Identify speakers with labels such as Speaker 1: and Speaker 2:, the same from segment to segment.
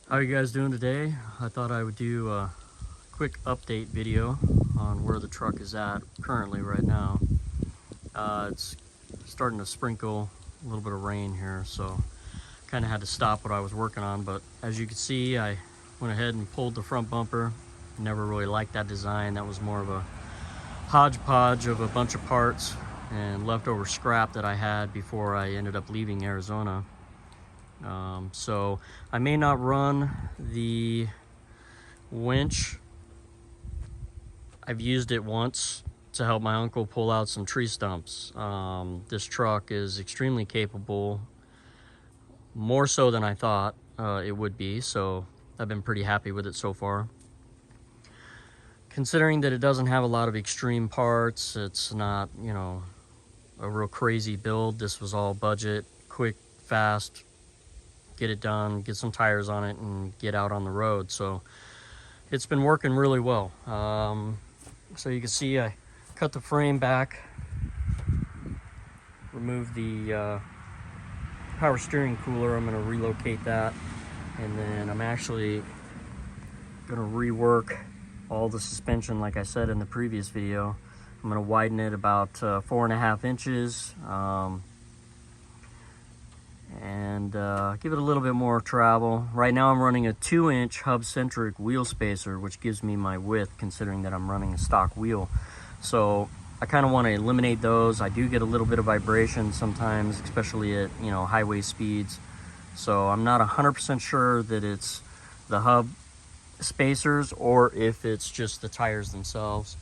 Speaker 1: How are you guys doing today? I thought I would do a quick update video on where the truck is at currently right now. It's starting to sprinkle a little bit of rain here, so kind of had to stop what I was working on. But as you can see, I went ahead and pulled the front bumper. Never really liked that design. That was more of a hodgepodge of a bunch of parts and leftover scrap that I had before I ended up leaving Arizona. So I may not run the winch. I've used it once to help my uncle pull out some tree stumps. This truck is extremely capable, more so than I thought it would be, so I've been pretty happy with it so far. Considering that it doesn't have a lot of extreme parts, it's not, a real crazy build. This was all budget, quick, fast, get it done, get some tires on it, and get out on the road. So it's been working really well. So you can see I cut the frame back, removed the power steering cooler. I'm going to relocate that, and then I'm actually going to rework all the suspension like I said in the previous video. I'm going to widen it about 4.5 inches. And give it a little bit more travel. Right now I'm running a 2-inch hub-centric wheel spacer, which gives me my width considering that I'm running a stock wheel. So I kind of want to eliminate those. I do get a little bit of vibration sometimes, especially at highway speeds. So I'm not 100% sure that it's the hub spacers or if it's just the tires themselves.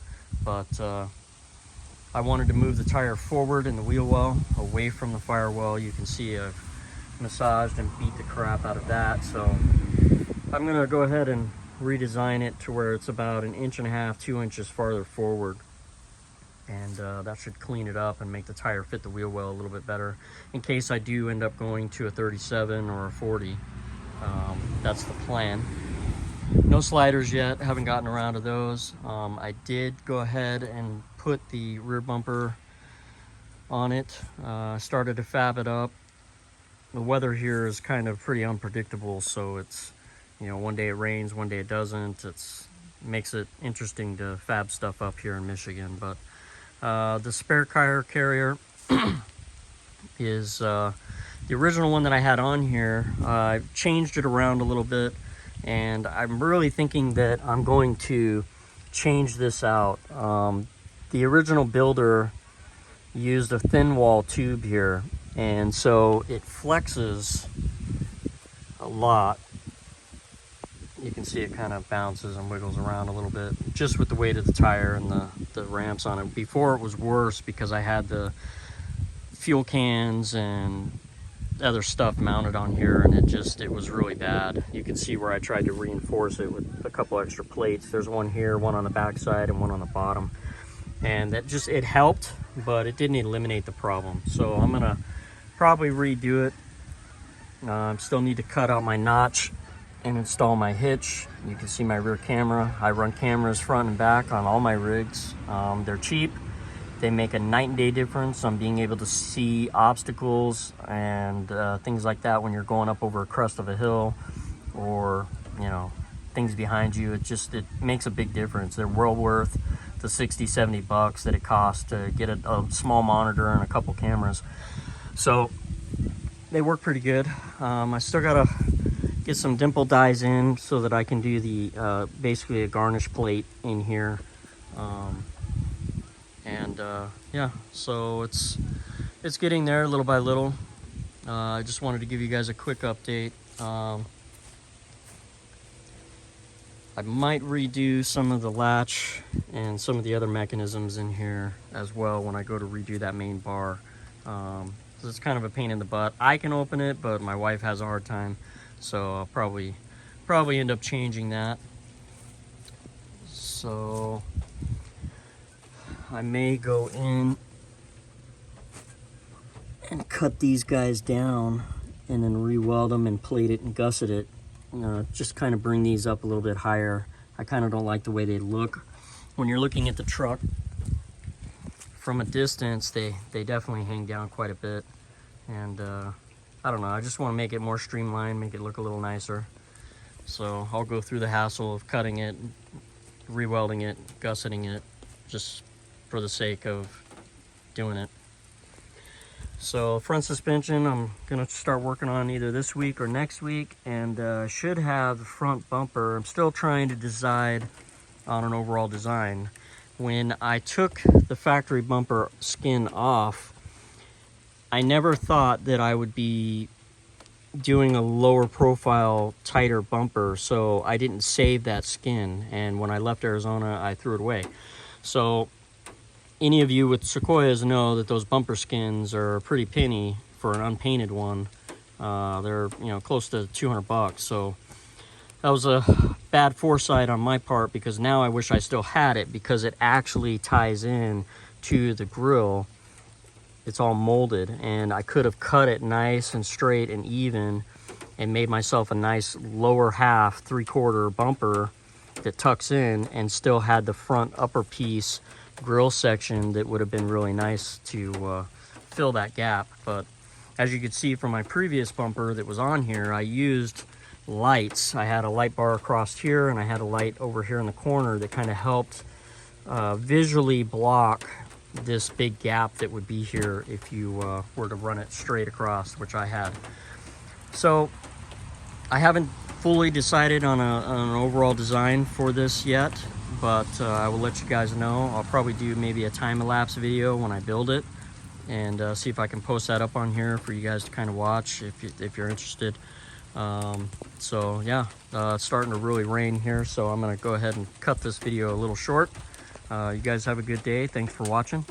Speaker 1: But I wanted to move the tire forward in the wheel well, away from the firewall. You can see I've massaged and beat the crap out of that. So I'm gonna go ahead and redesign it to where it's about 1.5 inches, 2 inches farther forward. And that should clean it up and make the tire fit the wheel well a little bit better in case I do end up going to a 37 or a 40. That's the plan. No sliders yet, haven't gotten around to those. I did go ahead and put the rear bumper on it. Started to fab it up. The weather here is kind of pretty unpredictable, so it's, one day it rains, one day it doesn't. It makes it interesting to fab stuff up here in Michigan. But the spare tire carrier is the original one that I had on here. I've changed it around a little bit, and I'm really thinking that I'm going to change this out. The original builder used a thin wall tube here, and so it flexes a lot. You can see it kind of bounces and wiggles around a little bit just with the weight of the tire and the ramps on it. Before it was worse because I had the fuel cans and other stuff mounted on here, and it was really bad. You can see where I tried to reinforce it with a couple extra plates. There's one here, one on the back side, and one on the bottom, and it helped, but it didn't eliminate the problem. So I'm gonna probably redo it. Still need to cut out my notch and install my hitch. You can see my rear camera. I run cameras front and back on all my rigs. They're cheap. They make a night and day difference on being able to see obstacles and things like that when you're going up over a crest of a hill, or things behind you. It makes a big difference. They're well worth the 60-70 bucks that it costs to get a small monitor and a couple cameras. So they work pretty good. I still gotta get some dimple dies in so that I can do the basically a garnish plate in here. Yeah, so it's getting there little by little. I just wanted to give you guys a quick update. I might redo some of the latch and some of the other mechanisms in here as well when I go to redo that main bar. So it's kind of a pain in the butt. I can open it, but my wife has a hard time, so I'll probably end up changing that. So I may go in and cut these guys down and then re-weld them and plate it and gusset it. Just kind of bring these up a little bit higher. I kind of don't like the way they look. When you're looking at the truck from a distance, they definitely hang down quite a bit. And I don't know, I just want to make it more streamlined, make it look a little nicer. So I'll go through the hassle of cutting it, re-welding it, gusseting it, just for the sake of doing it. So front suspension, I'm gonna start working on either this week or next week, and should have the front bumper. I'm still trying to decide on an overall design. When I took the factory bumper skin off, I never thought that I would be doing a lower profile, tighter bumper, so I didn't save that skin, and when I left Arizona, I threw it away. So any of you with Sequoias know that those bumper skins are a pretty penny for an unpainted one. They're, you know, close to 200 bucks. So that was a bad foresight on my part, because now I wish I still had it, because it actually ties in to the grill. It's all molded, and I could have cut it nice and straight and even and made myself a nice lower half 3/4 bumper that tucks in, and still had the front upper piece grill section that would have been really nice to fill that gap. But as you could see from my previous bumper that was on here, I used lights. I had a light bar across here, and I had a light over here in the corner that kind of helped visually block this big gap that would be here if you were to run it straight across, which I had. So I haven't fully decided on an overall design for this yet, but I will let you guys know. I'll probably do maybe a time-lapse video when I build it, and see if I can post that up on here for you guys to kind of watch if you're interested. So yeah, it's starting to really rain here, so I'm gonna go ahead and cut this video a little short. You guys have a good day. Thanks for watching.